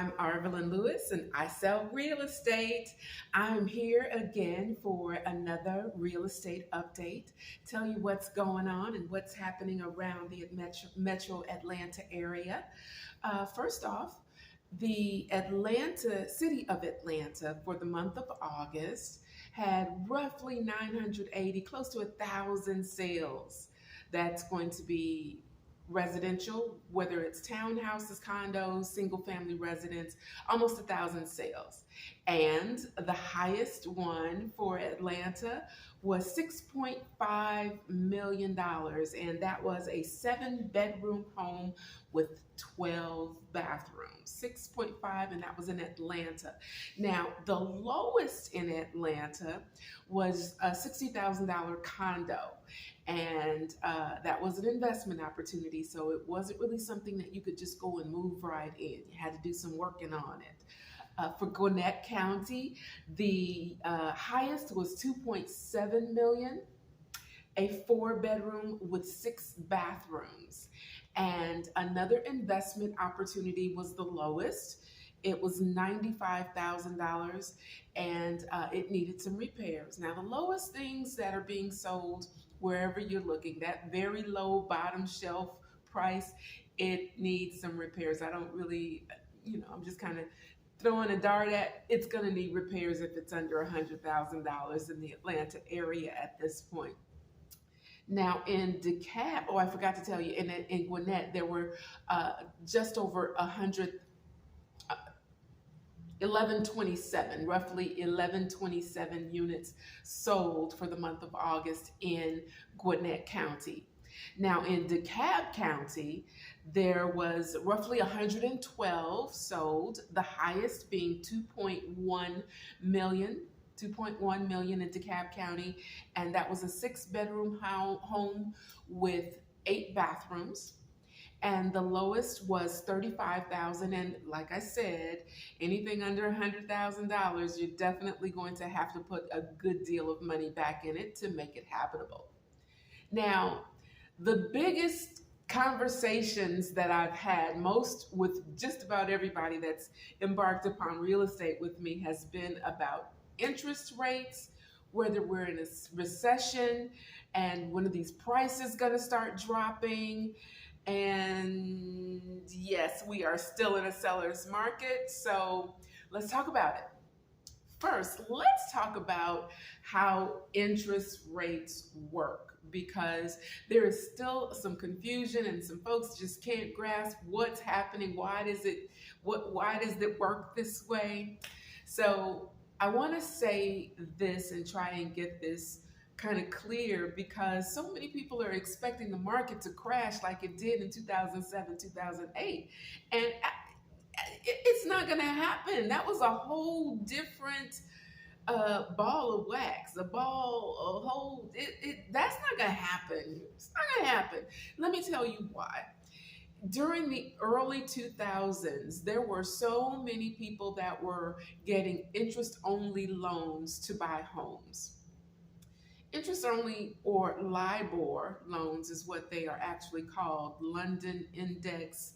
I'm Arvelyn Lewis and I sell real estate. I'm here again for another real estate update. Tell you what's going on and what's happening around the metro Atlanta area. First off, the city of Atlanta for the month of August had roughly 980, close to 1,000 sales. That's going to be residential, whether it's townhouses, condos, single family residence, almost 1,000 sales. And the highest one for Atlanta was $6.5 million. And that was a 7-bedroom home with 12 bathrooms. 6.5, and that was in Atlanta. Now, the lowest in Atlanta was a $60,000 condo. And that was an investment opportunity, so it wasn't really something that you could just go and move right in. You had to do some working on it. For Gwinnett County, the highest was $2.7 million, a 4-bedroom with 6 bathrooms. And another investment opportunity was the lowest. It was $95,000, and it needed some repairs. Now, the lowest things that are being sold wherever you're looking, that very low bottom shelf price, it needs some repairs. I don't really, I'm just kind of throwing a dart at, it's going to need repairs if it's under $100,000 in the Atlanta area at this point. Now in Dekalb, I forgot to tell you, in Gwinnett, there were just over 1127, roughly 1127 units sold for the month of August in Gwinnett County. Now in Dekalb County, there was roughly 112 sold, the highest being 2.1 million. 2.1 million in Dekalb County, and that was a 6-bedroom home with 8 bathrooms. And the lowest was $35,000. And like I said, anything under $100,000, you're definitely going to have to put a good deal of money back in it to make it habitable. Now, the biggest conversations that I've had most with just about everybody that's embarked upon real estate with me has been about interest rates, whether we're in a recession and when are these prices going to start dropping. And yes, we are still in a seller's market, so let's talk about it. First, let's talk about how interest rates work, because there is still some confusion and some folks just can't grasp what's happening. Why does it work this way? So I want to say this and try and get this kind of clear, because so many people are expecting the market to crash like it did in 2007, 2008. And it's not going to happen. That was a whole different ball of wax, that's not going to happen. It's not going to happen. Let me tell you why. During the early 2000s, there were so many people that were getting interest-only loans to buy homes. Interest-only, or LIBOR loans, is what they are actually called, London Index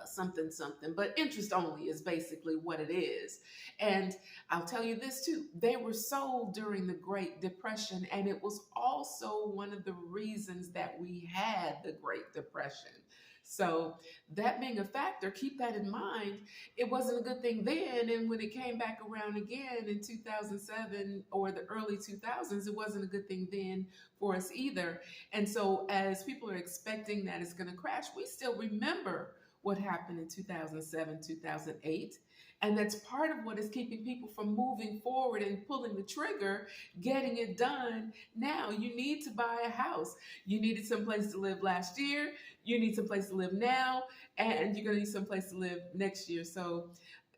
something, but interest-only is basically what it is. And I'll tell you this too, they were sold during the Great Depression, and it was also one of the reasons that we had the Great Depression. So that being a factor, keep that in mind. It wasn't a good thing then, and when it came back around again in 2007 or the early 2000s, it wasn't a good thing then for us either. And so as people are expecting that it's going to crash, we still remember what happened in 2007, 2008. And that's part of what is keeping people from moving forward and pulling the trigger, getting it done now. You need to buy a house. You needed someplace to live last year. You need someplace to live now, and you're going to need someplace to live next year. So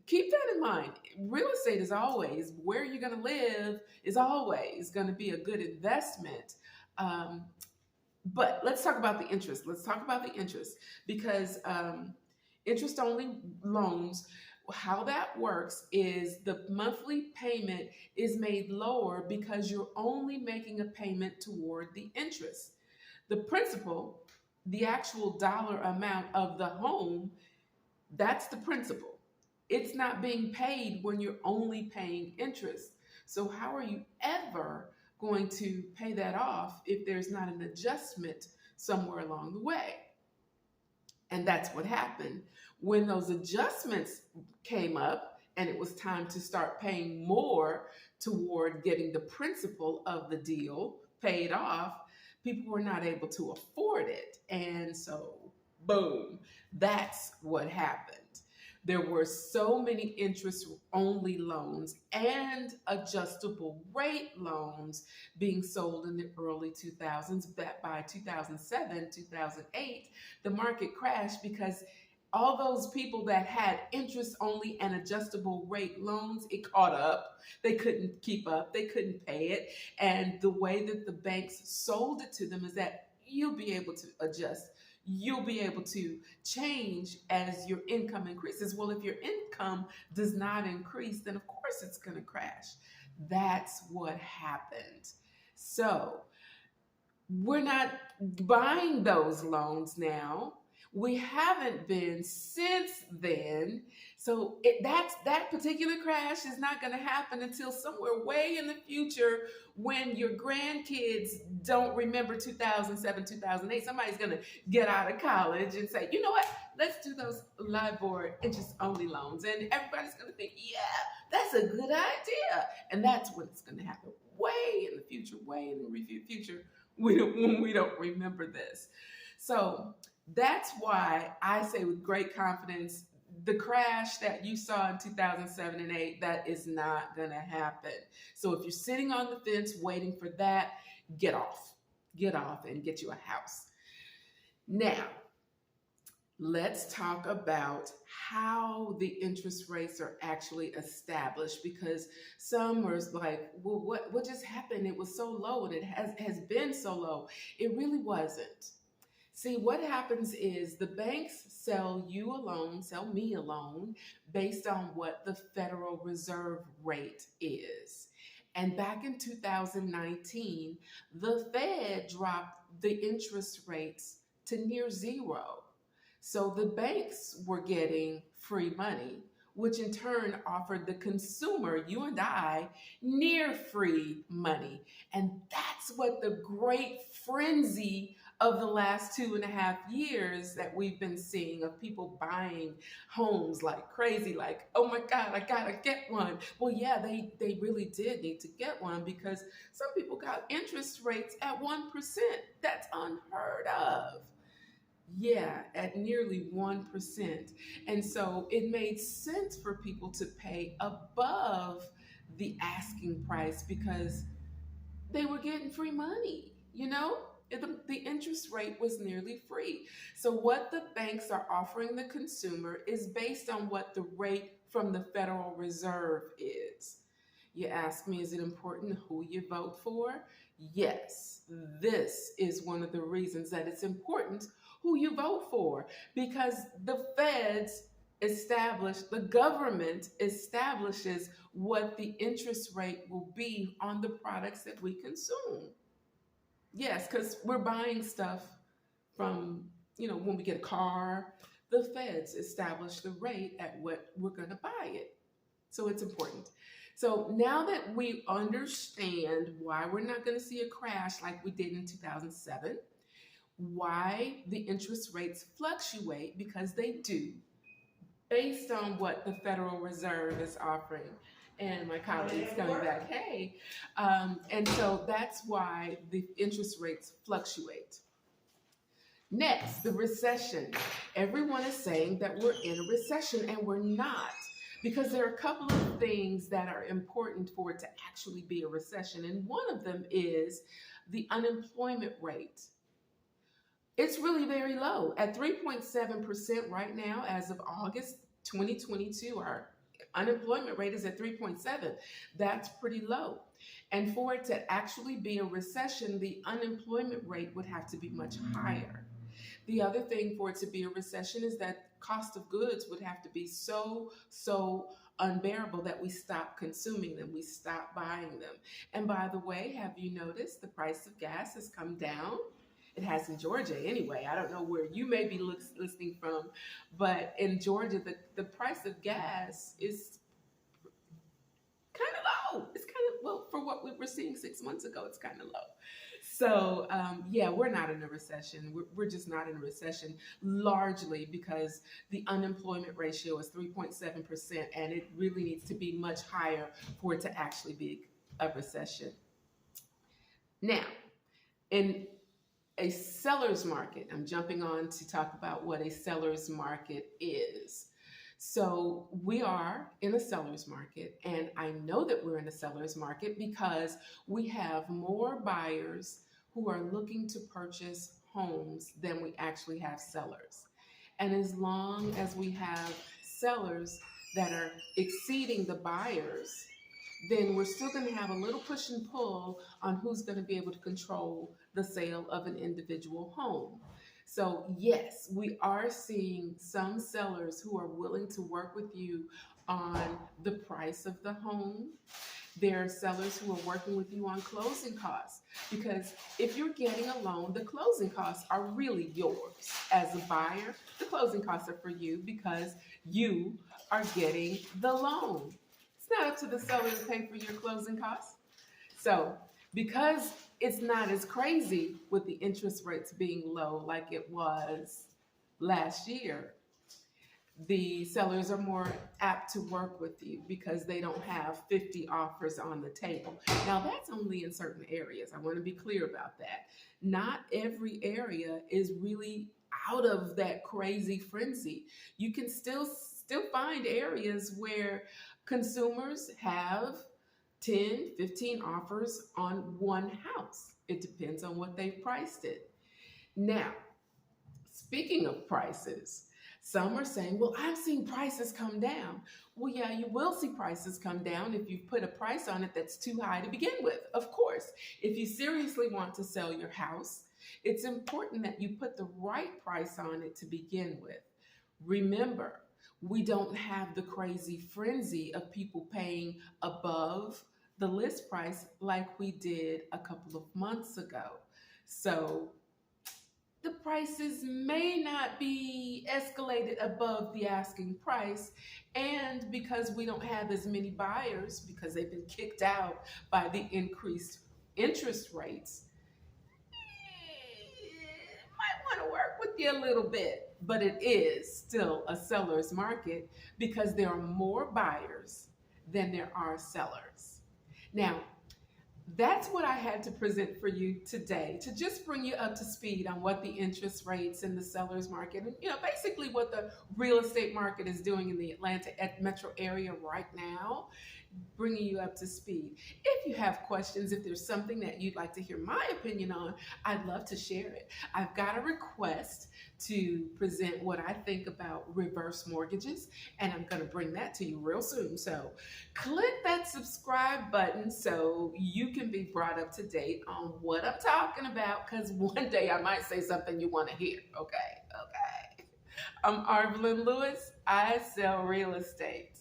keep that in mind. Real estate is always, where you're going to live is always going to be a good investment. But let's talk about the interest. Because interest-only loans, how that works is the monthly payment is made lower because you're only making a payment toward the interest. The principal, the actual dollar amount of the home, that's the principal. It's not being paid when you're only paying interest. So how are you ever going to pay that off if there's not an adjustment somewhere along the way? And that's what happened. When those adjustments came up and it was time to start paying more toward getting the principal of the deal paid off, people were not able to afford it. And so, boom, that's what happened. There were so many interest only loans and adjustable rate loans being sold in the early 2000s that by 2007, 2008, the market crashed because all those people that had interest only and adjustable rate loans, it caught up. They couldn't keep up. They couldn't pay it. And the way that the banks sold it to them is that you'll be able to adjust. You'll be able to change as your income increases. Well, if your income does not increase, then of course it's going to crash. That's what happened. So we're not buying those loans now. We haven't been since then. So that particular crash is not going to happen until somewhere way in the future when your grandkids don't remember 2007, 2008. Somebody's going to get out of college and say, you know what, let's do those LIBOR interest only loans. And everybody's going to think, yeah, that's a good idea. And that's when it's going to happen way in the future, way in the future when we don't remember this. So that's why I say with great confidence, the crash that you saw in 2007 and 8, that is not going to happen. So if you're sitting on the fence waiting for that, get off and get you a house. Now, let's talk about how the interest rates are actually established, because some are like, well, what just happened? It was so low and it has been so low. It really wasn't. See, what happens is the banks sell you a loan, sell me a loan, based on what the Federal Reserve rate is. And back in 2019, the Fed dropped the interest rates to near zero. So the banks were getting free money, which in turn offered the consumer, you and I, near free money. And that's what the great frenzy of the last 2.5 years that we've been seeing of people buying homes like crazy, like, oh my God, I gotta get one. Well, yeah, they really did need to get one because some people got interest rates at 1%. That's unheard of. Yeah, at nearly 1%. And so it made sense for people to pay above the asking price because they were getting free money, you know? The interest rate was nearly free. So what the banks are offering the consumer is based on what the rate from the Federal Reserve is. You ask me, is it important who you vote for? Yes, this is one of the reasons that it's important who you vote for, because the feds the government establishes what the interest rate will be on the products that we consume. Yes, because we're buying stuff from, when we get a car, the feds establish the rate at what we're going to buy it. So it's important. So now that we understand why we're not going to see a crash like we did in 2007, why the interest rates fluctuate, because they do, based on what the Federal Reserve is offering. And my colleagues coming back, hey. And so that's why the interest rates fluctuate. Next, the recession. Everyone is saying that we're in a recession, and we're not, because there are a couple of things that are important for it to actually be a recession. And one of them is the unemployment rate. It's really very low at 3.7% right now. As of August 2022, our unemployment rate is at 3.7. That's pretty low. And for it to actually be a recession, the unemployment rate would have to be much higher. The other thing for it to be a recession is that cost of goods would have to be so unbearable that we stop consuming them, we stop buying them. And by the way, have you noticed the price of gas has come down? It has in Georgia anyway. I don't know where you may be listening from, but in Georgia, the price of gas is kind of low. It's kind of, well, for what we were seeing 6 months ago, it's kind of low. So, yeah, we're not in a recession. We're just not in a recession, largely because the unemployment ratio is 3.7%, and it really needs to be much higher for it to actually be a recession. Now, in a seller's market, I'm jumping on to talk about what a seller's market is. So we are in a seller's market, and I know that we're in a seller's market because we have more buyers who are looking to purchase homes than we actually have sellers. And as long as we have sellers that are exceeding the buyers, then we're still going to have a little push and pull on who's going to be able to control the sale of an individual home. So yes, we are seeing some sellers who are willing to work with you on the price of the home. There are sellers who are working with you on closing costs, because if you're getting a loan, the closing costs are really yours. As a buyer, the closing costs are for you because you are getting the loan. It's not up to the seller to pay for your closing costs. So because it's not as crazy with the interest rates being low like it was last year, the sellers are more apt to work with you because they don't have 50 offers on the table. Now, that's only in certain areas. I want to be clear about that. Not every area is really out of that crazy frenzy. You can still find areas where consumers have 10, 15 offers on one house. It depends on what they've priced it. Now, speaking of prices, some are saying, well, I'm seeing prices come down. Well, yeah, you will see prices come down if you put a price on it that's too high to begin with. Of course, if you seriously want to sell your house, it's important that you put the right price on it to begin with. Remember, we don't have the crazy frenzy of people paying above the list price like we did a couple of months ago. So the prices may not be escalated above the asking price, and because we don't have as many buyers because they've been kicked out by the increased interest rates, might want to work with you a little bit. But it is still a seller's market because there are more buyers than there are sellers. Now, that's what I had to present for you today, to just bring you up to speed on what the interest rates in the seller's market and, basically what the real estate market is doing in the Atlanta metro area right now, bringing you up to speed. If you have questions, if there's something that you'd like to hear my opinion on, I'd love to share it. I've got a request to present what I think about reverse mortgages, and I'm going to bring that to you real soon. So click that subscribe button so you can be brought up to date on what I'm talking about, because one day I might say something you want to hear. Okay. I'm Arvelyn Lewis. I sell real estate.